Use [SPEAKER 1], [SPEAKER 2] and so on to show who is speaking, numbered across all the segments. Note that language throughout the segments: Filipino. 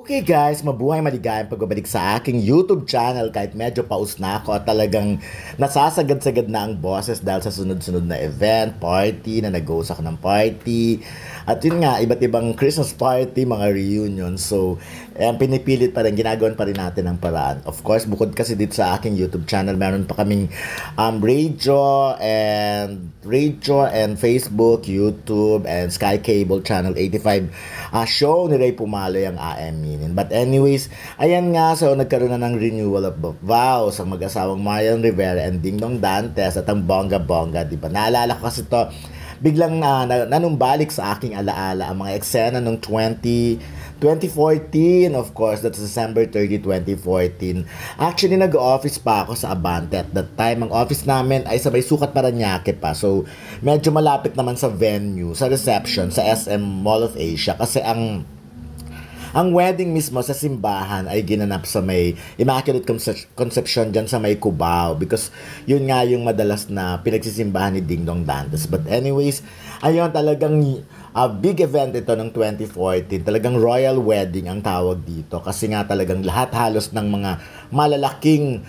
[SPEAKER 1] Okay guys, mabuhay maligayang pagbabalik sa aking YouTube channel kahit medyo paus na ako at talagang nasasagad-sagad na ang boses dahil sa sunod-sunod na event, party, na nag-host ako ng party. At yun nga, iba't ibang Christmas party, mga reunion. So, pinipilit pa rin, ginagawan pa rin natin ang paraan. Of course, bukod kasi dito sa aking YouTube channel, meron pa kaming radio and Facebook, YouTube, and Sky Cable Channel 85 show ni Ray Pumaloy ang AM. But anyways, ayan nga, so nagkaroon na ng renewal of vows ang mag-asawang Marian Rivera and Ding Dong Dantes at ang bongga-bongga, di ba? Naalala ko kasi to, biglang nanumbalik sa aking alaala ang mga eksena noong 2014, of course, that's December 30, 2014. Actually, nag-office pa ako sa Abante at that time. Ang office namin ay sa may Sukat Parañaque pa. So, medyo malapit naman sa venue, sa reception, sa SM Mall of Asia. Kasi ang wedding mismo sa simbahan ay ginanap sa may Immaculate Conception dyan sa may Cubao because yun nga yung madalas na pinagsisimbahan ni Ding Dong Dantes. But anyways, ayun talagang big event ito ng 2014. Talagang royal wedding ang tawag dito kasi nga talagang lahat halos ng mga malalaking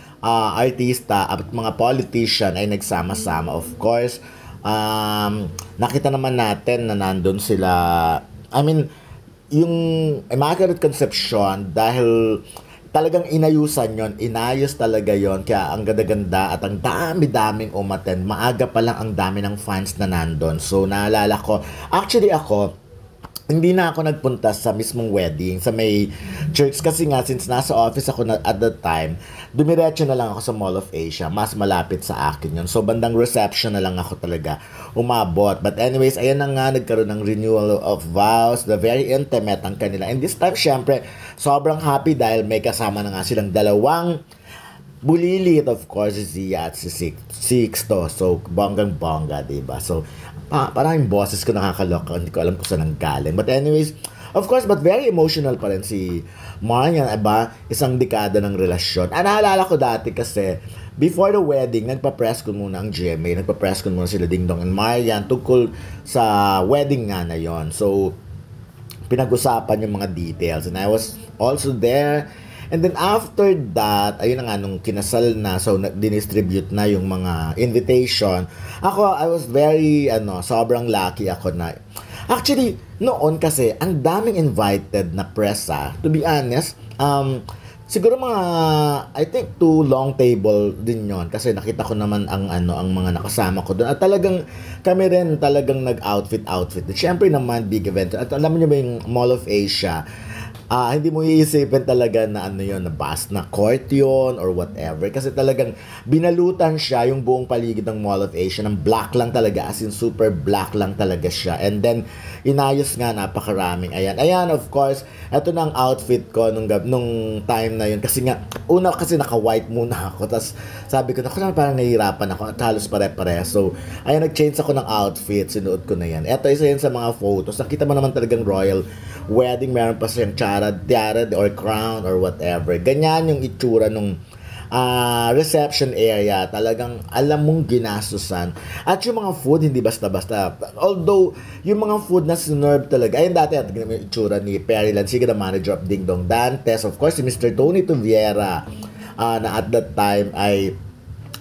[SPEAKER 1] artista at mga politician ay nagsama-sama. Of course, nakita naman natin na nandun sila, yung Immaculate Conception, dahil talagang inayos talaga yon, kaya ang ganda-ganda at ang dami-daming umaten. Maaga pa lang ang dami ng fans na nandun. So, naalala ko, actually ako, hindi na ako nagpunta sa mismong wedding, sa may church kasi nga since nasa office ako na at that time, dumiretso na lang ako sa Mall of Asia, mas malapit sa akin yun. So bandang reception na lang ako talaga umabot. But anyways, ayan na nga, nagkaroon ng renewal of vows, the very intimate ang kanila. And this time, syempre, sobrang happy dahil may kasama na nga silang dalawang bulilit, of course, si Zia at si Sixto. So, bonggang-bongga, diba? So, parang yung boses ko nakakaloka. Hindi ko alam kung saan ang galing. But anyways, of course, but very emotional pa rin si Marian, diba? Isang dekada ng relasyon. Naalala ko dati kasi, before the wedding, nagpa-press ko muna ang GMA. Nagpa-press ko muna sila Ding Dong and Marian tungkol sa wedding nga na yon. So, pinag-usapan yung mga details. And I was also there. And then after that, ayun na nga, nung kinasal na, so dinistribute na yung mga invitation. Ako, I was very, sobrang lucky ako na. Actually, noon kasi, ang daming invited na press, to be honest. Siguro mga, I think 2 long table din yon kasi nakita ko naman ang mga nakasama ko doon. At talagang, kami rin talagang nag-outfit. Siyempre naman, big event. At alam niyo ba yung Mall of Asia, hindi mo iisipin talaga na na bus na court yun or whatever. Kasi talagang binalutan siya yung buong paligid ng Mall of Asia ng black lang talaga, as in super black lang talaga siya. And then, inayos nga, napakaraming. Ayan, of course, ito na ang outfit ko nung time na yun. Kasi nga, una kasi naka-white muna ako. Tapos sabi ko, parang nahihirapan ako at halos pare-pare. So, ayan, nag-change ako ng outfit. Sinuot ko na yan. Ito, isa yan sa mga photos. Nakita mo naman talagang royal wedding. Meron pa siyang tiara or crown or whatever. Ganyan yung itsura nung reception area. Talagang alam mong ginastusan. At yung mga food, hindi basta-basta. Although, yung mga food na sinerve talaga, ayun dati at yung itsura ni Perry Lansiga, the manager of Ding Dong Dantes. Of course, si Mr. Tony Tuviera, na at that time ay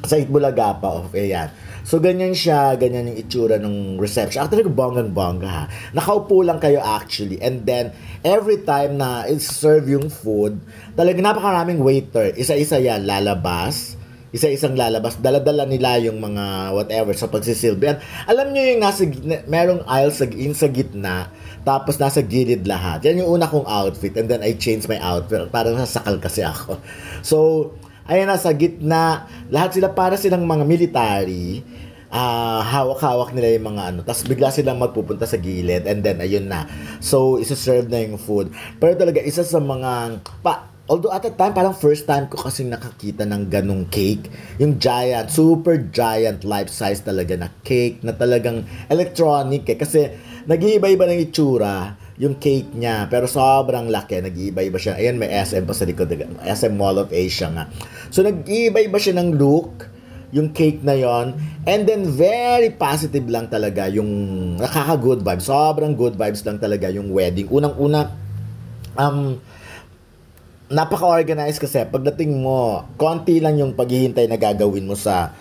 [SPEAKER 1] sa Itbulaga pa. Ayan. So, ganyan siya, ganyan yung itsura ng reception. Actually, bonggang-bongga ha. Nakaupo lang kayo actually. And then, every time na serve yung food, talagang napakaraming waiter. Isa-isa yan, lalabas. Isa-isang lalabas. Dala-dala nila yung mga whatever sa pagsisilbi. Alam nyo yung nasa gitna, merong aisle sa gitna, tapos nasa gilid lahat. Yan yung una kong outfit. And then, I changed my outfit. Parang nasakal kasi ako. So, ayan na, sa gitna, lahat sila para silang mga military, hawak-hawak nila yung mga tapos bigla silang magpupunta sa gilid, and then, ayun na. So, isa-serve na yung food. Pero talaga, isa sa mga, although at that time, parang first time ko kasing nakakita ng ganong cake. Yung giant, super giant, life-size talaga na cake, na talagang electronic kasi nag-iiba-iba ng itsura yung cake niya, pero sobrang laki, nag-iiba-iba siya. Ayan, may SM pa sa likod, SM Mall of Asia nga. So, nag-iiba-iba siya ng look, yung cake na yon. And then, very positive lang talaga yung nakaka-good vibes. Sobrang good vibes lang talaga yung wedding. Unang-una, napaka-organized kasi pagdating mo, konti lang yung paghihintay na gagawin mo sa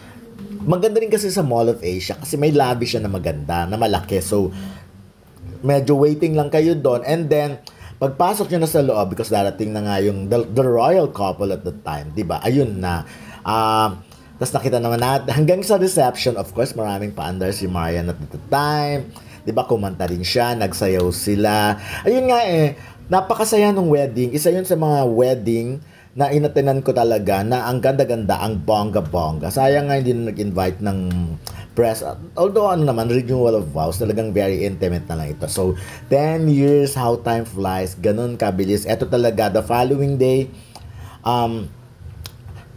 [SPEAKER 1] maganda rin kasi sa Mall of Asia kasi may lobby siya na maganda, na malaki. So, medyo waiting lang kayo doon and then pagpasok nyo na sa loob because darating na nga yung the royal couple at the time, 'di ba? Ayun na. Tapos nakita naman natin hanggang sa reception, of course, maraming paandar si Marian at the time. 'Di ba? Kumanta rin siya, nagsayaw sila. Ayun nga napakasaya nung wedding. Isa 'yun sa mga wedding na inatenan ko talaga na ang ganda-ganda, ang bongga-bongga. Sayang nga hindi na nag-invite ng press. Although ano naman, renewal of vows, talagang very intimate na lang ito. So, 10 years, how time flies, ganun kabilis. Ito talaga, the following day,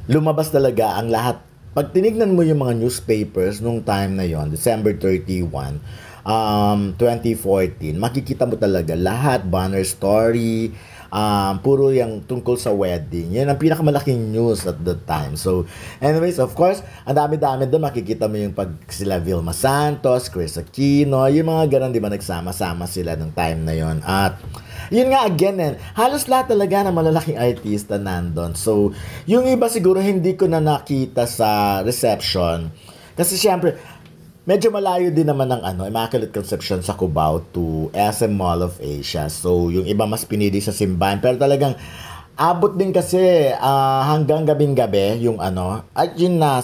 [SPEAKER 1] lumabas talaga ang lahat. Pag tinignan mo yung mga newspapers nung time na yon, December 31, 2014, makikita mo talaga lahat, banner story, puro yung tungkol sa wedding. Yan ang pinakamalaking news at the time. So, anyways, of course, ang dami-dami doon. Makikita mo yung pag sila Vilma Santos, Chris Aquino, yung mga ganun, di ba, nagsama-sama sila ng time na yon. At, yun nga, again, halos lahat talaga na malalaking artista nandun. So, yung iba siguro hindi ko na nakita sa reception. Kasi, syempre, medyo malayo din naman ng Immaculate Conception sa Cubao to SM Mall of Asia. So, yung iba mas pinili sa simbahan. Pero talagang abot din kasi hanggang gabing-gabi yung at yun na.